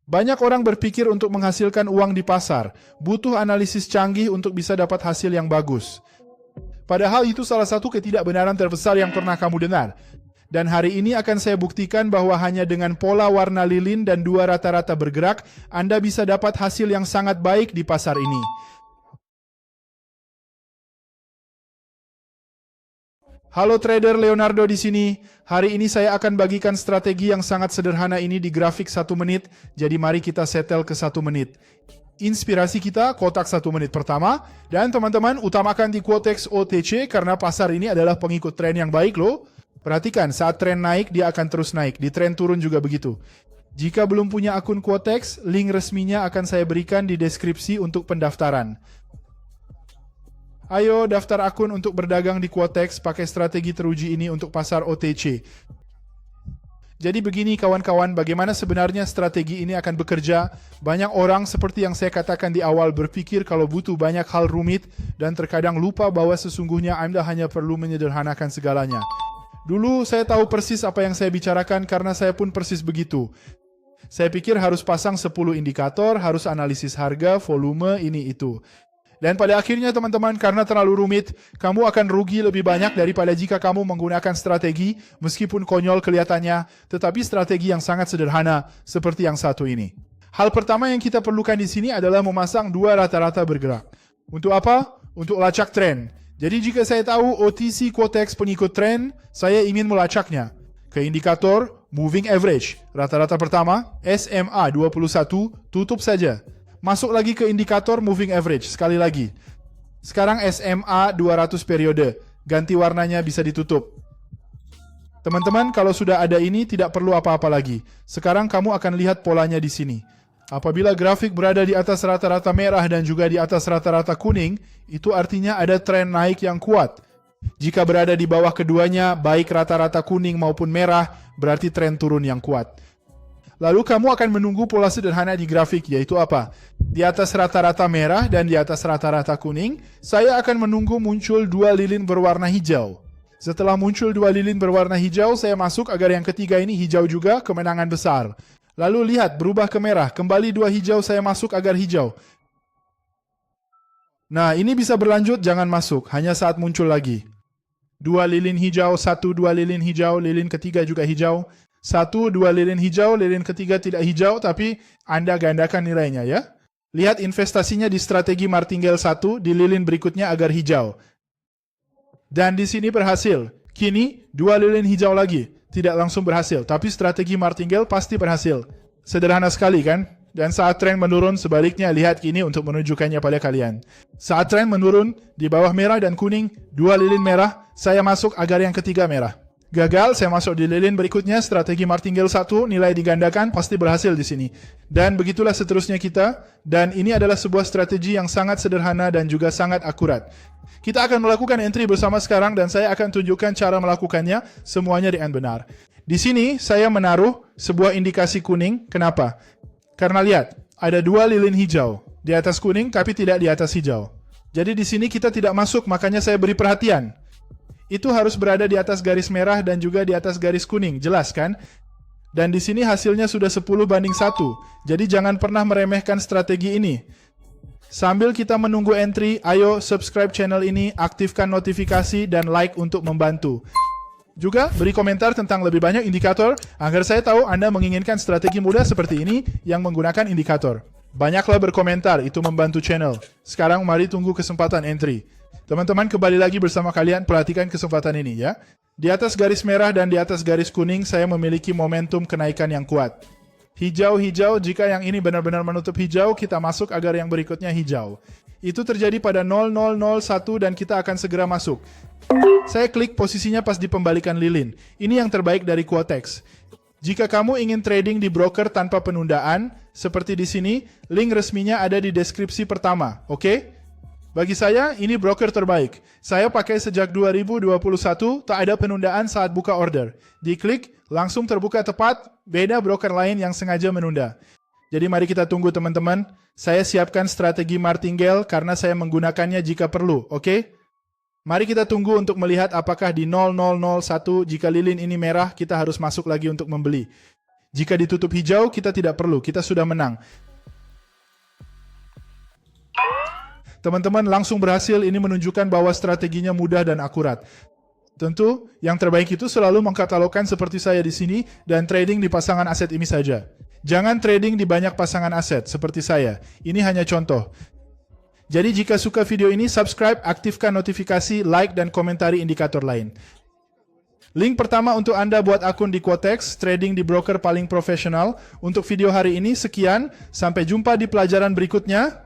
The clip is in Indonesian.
Banyak orang berpikir untuk menghasilkan uang di pasar, butuh analisis canggih untuk bisa dapat hasil yang bagus. Padahal itu salah satu ketidakbenaran terbesar yang pernah kamu dengar. Dan hari ini akan saya buktikan bahwa hanya dengan pola warna lilin dan dua rata-rata bergerak, Anda bisa dapat hasil yang sangat baik di pasar ini. Halo trader, Leonardo di sini. Hari ini saya akan bagikan strategi yang sangat sederhana ini di grafik 1 menit. Jadi mari kita setel ke 1 menit. Inspirasi kita kotak 1 menit pertama. Dan teman-teman utamakan di Quotex OTC karena pasar ini adalah pengikut tren yang baik loh. Perhatikan saat tren naik dia akan terus naik. Di tren turun juga begitu. Jika belum punya akun Quotex, link resminya akan saya berikan di deskripsi untuk pendaftaran. Ayo daftar akun untuk berdagang di Quotex pakai strategi teruji ini untuk pasar OTC. Jadi begini kawan-kawan, bagaimana sebenarnya strategi ini akan bekerja? Banyak orang seperti yang saya katakan di awal berpikir kalau butuh banyak hal rumit dan terkadang lupa bahwa sesungguhnya Anda hanya perlu menyederhanakan segalanya. Dulu saya tahu persis apa yang saya bicarakan karena saya pun persis begitu. Saya pikir harus pasang 10 indikator, harus analisis harga, volume, ini itu. Dan pada akhirnya teman-teman, karena terlalu rumit, kamu akan rugi lebih banyak daripada jika kamu menggunakan strategi, meskipun konyol kelihatannya, tetapi strategi yang sangat sederhana, seperti yang satu ini. Hal pertama yang kita perlukan di sini adalah memasang dua rata-rata bergerak. Untuk apa? Untuk lacak tren. Jadi jika saya tahu OTC Quotex pengikut tren, saya ingin melacaknya. Ke indikator Moving Average, rata-rata pertama, SMA 21, tutup saja. Masuk lagi ke indikator Moving Average, sekali lagi. Sekarang SMA 200 periode, ganti warnanya bisa ditutup. Teman-teman, kalau sudah ada ini tidak perlu apa-apa lagi. Sekarang kamu akan lihat polanya di sini. Apabila grafik berada di atas rata-rata merah dan juga di atas rata-rata kuning, itu artinya ada tren naik yang kuat. Jika berada di bawah keduanya, baik rata-rata kuning maupun merah, berarti tren turun yang kuat. Lalu kamu akan menunggu pola sederhana di grafik, yaitu apa? Di atas rata-rata merah dan di atas rata-rata kuning, saya akan menunggu muncul dua lilin berwarna hijau. Setelah muncul dua lilin berwarna hijau, saya masuk agar yang ketiga ini hijau juga, kemenangan besar. Lalu lihat, berubah ke merah, kembali dua hijau, saya masuk agar hijau. Nah, ini bisa berlanjut, jangan masuk, hanya saat muncul lagi. Dua lilin hijau, satu, dua lilin hijau, lilin ketiga juga hijau. Satu, dua lilin hijau, lilin ketiga tidak hijau, tapi Anda gandakan nilainya ya. Lihat investasinya di strategi martingale 1, di lilin berikutnya agar hijau. Dan di sini berhasil. Kini, dua lilin hijau lagi. Tidak langsung berhasil, tapi strategi martingale pasti berhasil. Sederhana sekali kan? Dan saat tren menurun, sebaliknya lihat kini untuk menunjukkannya pada kalian. Saat tren menurun, di bawah merah dan kuning, dua lilin merah, saya masuk agar yang ketiga merah. Gagal, saya masuk di lilin berikutnya, strategi martingale 1, nilai digandakan, pasti berhasil di sini. Dan begitulah seterusnya kita, dan ini adalah sebuah strategi yang sangat sederhana dan juga sangat akurat. Kita akan melakukan entry bersama sekarang dan saya akan tunjukkan cara melakukannya, semuanya dengan benar. Di sini, saya menaruh sebuah indikasi kuning, kenapa? Karena lihat, ada dua lilin hijau, di atas kuning tapi tidak di atas hijau. Jadi di sini kita tidak masuk, makanya saya beri perhatian. Itu harus berada di atas garis merah dan juga di atas garis kuning, jelas kan? Dan di sini hasilnya sudah 10:1. Jadi jangan pernah meremehkan strategi ini. Sambil kita menunggu entry, ayo subscribe channel ini, aktifkan notifikasi dan like untuk membantu. Juga beri komentar tentang lebih banyak indikator agar saya tahu Anda menginginkan strategi mudah seperti ini yang menggunakan indikator. Banyaklah berkomentar, itu membantu channel. Sekarang mari tunggu kesempatan entry. Teman-teman, kembali lagi bersama kalian, perhatikan kesempatan ini ya. Di atas garis merah dan di atas garis kuning, saya memiliki momentum kenaikan yang kuat. Hijau-hijau, jika yang ini benar-benar menutup hijau, kita masuk agar yang berikutnya hijau. Itu terjadi pada 0001 dan kita akan segera masuk. Saya klik posisinya pas di pembalikan lilin. Ini yang terbaik dari Quotex. Jika kamu ingin trading di broker tanpa penundaan, seperti di sini, link resminya ada di deskripsi pertama, oke? Bagi saya, ini broker terbaik. Saya pakai sejak 2021, tak ada penundaan saat buka order. Diklik, langsung terbuka tepat, beda broker lain yang sengaja menunda. Jadi mari kita tunggu teman-teman. Saya siapkan strategi martingale karena saya menggunakannya jika perlu, oke? Mari kita tunggu untuk melihat apakah di 0001 jika lilin ini merah, kita harus masuk lagi untuk membeli. Jika ditutup hijau, kita tidak perlu, kita sudah menang. Teman-teman langsung berhasil, ini menunjukkan bahwa strateginya mudah dan akurat. Tentu, yang terbaik itu selalu mengkatalogkan seperti saya di sini dan trading di pasangan aset ini saja. Jangan trading di banyak pasangan aset seperti saya. Ini hanya contoh. Jadi jika suka video ini, subscribe, aktifkan notifikasi, like, dan komentari indikator lain. Link pertama untuk Anda buat akun di Quotex, trading di broker paling profesional. Untuk video hari ini, sekian. Sampai jumpa di pelajaran berikutnya.